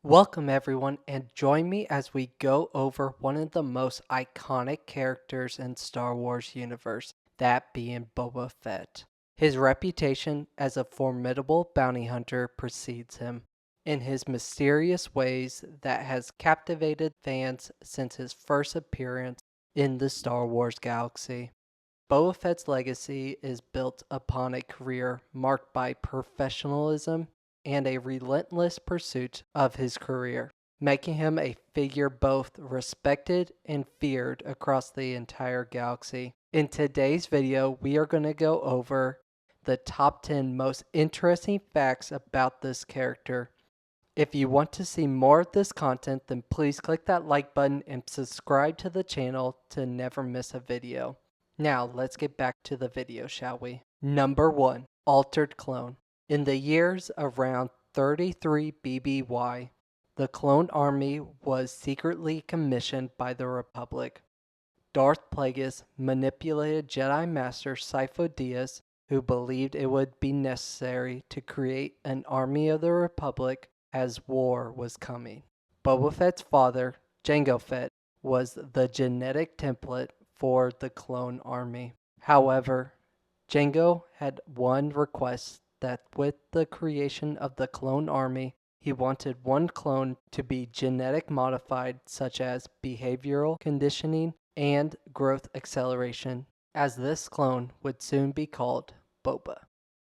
Welcome everyone and join me as we go over one of the most iconic characters in Star Wars universe, that being Boba Fett. His reputation as a formidable bounty hunter precedes him in his mysterious ways that has captivated fans since his first appearance in the Star Wars galaxy. Boba Fett's legacy is built upon a career marked by professionalism and a relentless pursuit of his career, making him a figure both respected and feared across the entire galaxy. In today's video, we are going to go over the top 10 most interesting facts about this character. If you want to see more of this content, then please click that like button and subscribe to the channel to never miss a video. Now, let's get back to the video, shall we? Number 1. Altered Clone. In the years around 33 BBY, the Clone Army was secretly commissioned by the Republic. Darth Plagueis manipulated Jedi Master Sifo Dyas, who believed it would be necessary to create an army of the Republic as war was coming. Boba Fett's father, Jango Fett, was the genetic template for the clone army. However, Jango had one request, that with the creation of the clone army, he wanted one clone to be genetic modified, such as behavioral conditioning and growth acceleration, as this clone would soon be called Boba.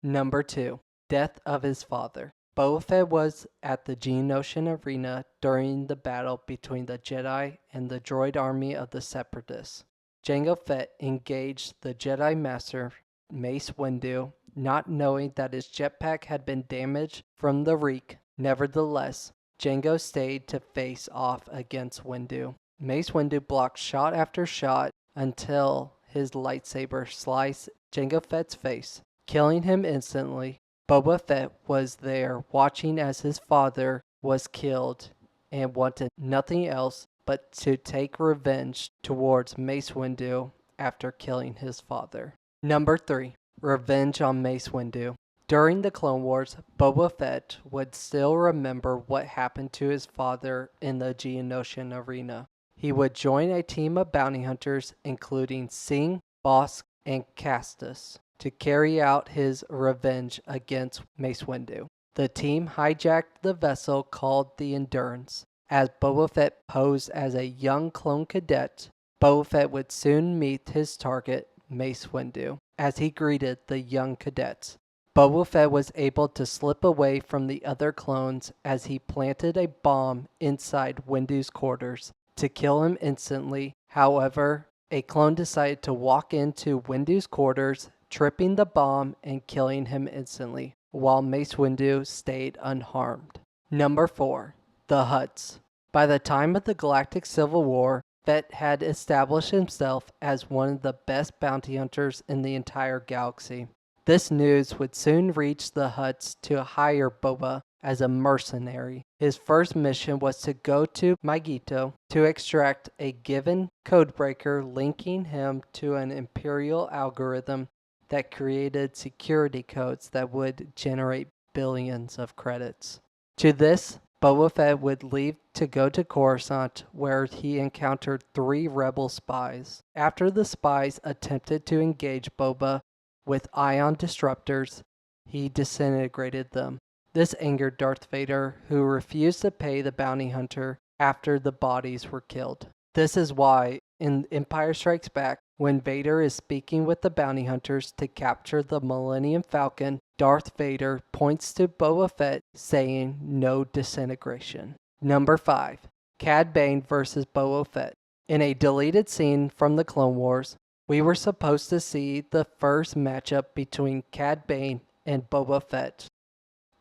Number 2. Death of his father. Boba Fett was at the Geonosian Arena during the battle between the Jedi and the droid army of the Separatists. Jango Fett engaged the Jedi Master Mace Windu, not knowing that his jetpack had been damaged from the reek. Nevertheless, Jango stayed to face off against Windu. Mace Windu blocked shot after shot until his lightsaber sliced Jango Fett's face, killing him instantly. Boba Fett was there watching as his father was killed and wanted nothing else but to take revenge towards Mace Windu after killing his father. Number 3. Revenge on Mace Windu. During the Clone Wars, Boba Fett would still remember what happened to his father in the Geonosian Arena. He would join a team of bounty hunters, including Singh, Bossk, and Castus, to carry out his revenge against Mace Windu. The team hijacked the vessel called the Endurance. As Boba Fett posed as a young clone cadet, Boba Fett would soon meet his target, Mace Windu, as he greeted the young cadets. Boba Fett was able to slip away from the other clones as he planted a bomb inside Windu's quarters to kill him instantly. However, a clone decided to walk into Windu's quarters, tripping the bomb and killing him instantly, while Mace Windu stayed unharmed. Number 4. The Hutts. By the time of the Galactic Civil War, Fett had established himself as one of the best bounty hunters in the entire galaxy. This news would soon reach the Hutts to hire Boba as a mercenary. His first mission was to go to Magito to extract a given codebreaker linking him to an Imperial algorithm that created security codes that would generate billions of credits. To this, Boba Fett would leave to go to Coruscant, where he encountered 3 rebel spies. After the spies attempted to engage Boba with ion disruptors, he disintegrated them. This angered Darth Vader, who refused to pay the bounty hunter after the bodies were killed. This is why, in Empire Strikes Back, when Vader is speaking with the bounty hunters to capture the Millennium Falcon, Darth Vader points to Boba Fett, saying no disintegration. Number 5. Cad Bane vs. Boba Fett. In a deleted scene from the Clone Wars, we were supposed to see the first matchup between Cad Bane and Boba Fett.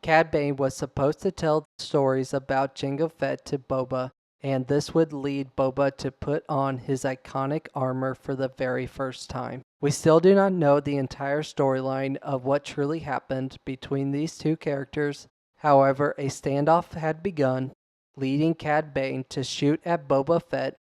Cad Bane was supposed to tell stories about Jango Fett to Boba, and this would lead Boba to put on his iconic armor for the very first time. We still do not know the entire storyline of what truly happened between these two characters. However, a standoff had begun, leading Cad Bane to shoot at Boba Fett,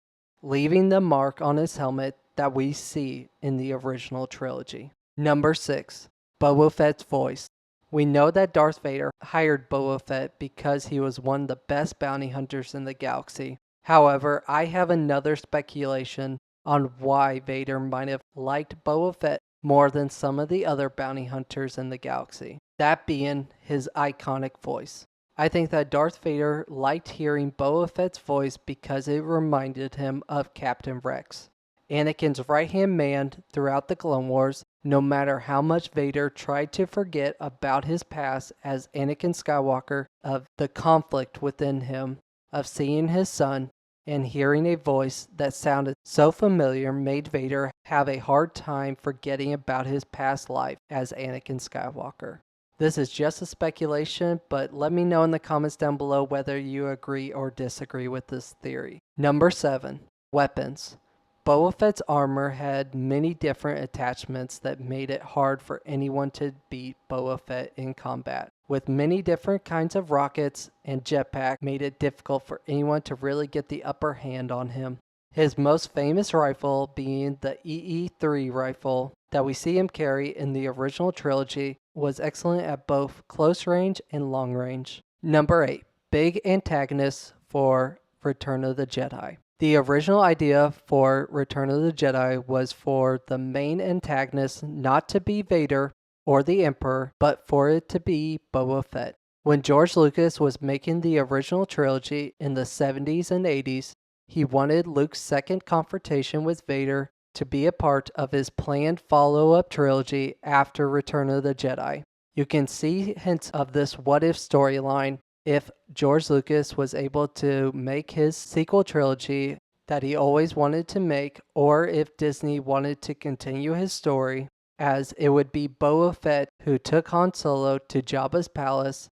leaving the mark on his helmet that we see in the original trilogy. Number 6. Boba Fett's voice. We know that Darth Vader hired Boba Fett because he was one of the best bounty hunters in the galaxy. However, I have another speculation on why Vader might have liked Boba Fett more than some of the other bounty hunters in the galaxy. That being his iconic voice. I think that Darth Vader liked hearing Boba Fett's voice because it reminded him of Captain Rex, Anakin's right-hand man throughout the Clone Wars. No matter how much Vader tried to forget about his past as Anakin Skywalker, of the conflict within him, of seeing his son and hearing a voice that sounded so familiar made Vader have a hard time forgetting about his past life as Anakin Skywalker. This is just a speculation, but let me know in the comments down below whether you agree or disagree with this theory. Number 7. Weapons. Boba Fett's armor had many different attachments that made it hard for anyone to beat Boba Fett in combat. With many different kinds of rockets and jetpack made it difficult for anyone to really get the upper hand on him. His most famous rifle being the EE-3 rifle that we see him carry in the original trilogy was excellent at both close range and long range. Number 8. Big antagonists for Return of the Jedi. The original idea for Return of the Jedi was for the main antagonist not to be Vader or the Emperor, but for it to be Boba Fett. When George Lucas was making the original trilogy in the 70s and 80s, he wanted Luke's second confrontation with Vader to be a part of his planned follow-up trilogy after Return of the Jedi. You can see hints of this what-if storyline if George Lucas was able to make his sequel trilogy that he always wanted to make, or if Disney wanted to continue his story, as it would be Boba Fett who took Han Solo to Jabba's palace.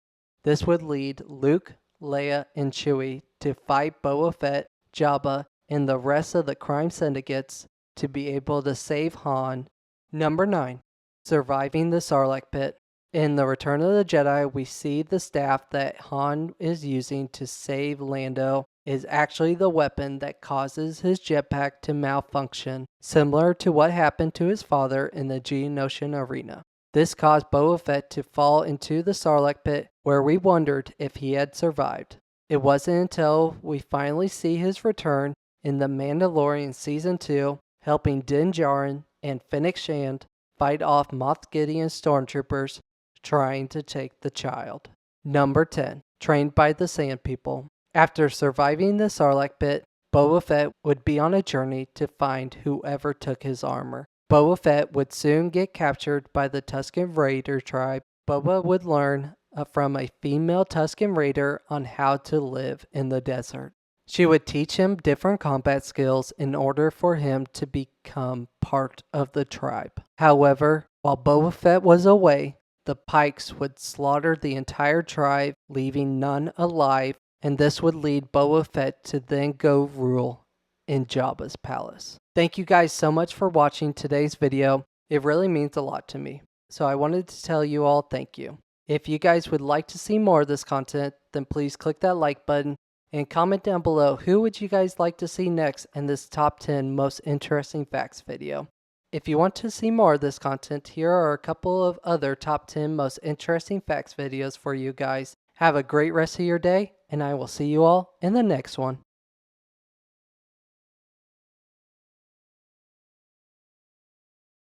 This would lead Luke, Leia, and Chewie to fight Boba Fett, Jabba, and the rest of the crime syndicates to be able to save Han. Number 9. Surviving the Sarlacc pit. In the Return of the Jedi, we see the staff that Han is using to save Lando is actually the weapon that causes his jetpack to malfunction, similar to what happened to his father in the Geonosian arena. This caused Boba Fett to fall into the Sarlacc pit, where we wondered if he had survived. It wasn't until we finally see his return in The Mandalorian Season 2, helping Din Djarin and Fennec Shand fight off Moff Gideon's stormtroopers trying to take the child. Number 10. Trained by the Sand People. After surviving the Sarlacc pit, Boba Fett would be on a journey to find whoever took his armor. Boba Fett would soon get captured by the Tusken Raider tribe. Boba would learn from a female Tusken Raider on how to live in the desert. She would teach him different combat skills in order for him to become part of the tribe. However, while Boba Fett was away, the Pikes would slaughter the entire tribe, leaving none alive, and this would lead Boba Fett to then go rule in Jabba's palace. Thank you guys so much for watching today's video. It really means a lot to me. So I wanted to tell you all thank you. If you guys would like to see more of this content, then please click that like button and comment down below who would you guys like to see next in this top 10 most interesting facts video. If you want to see more of this content, here are a couple of other top 10 most interesting facts videos for you guys. Have a great rest of your day, and I will see you all in the next one.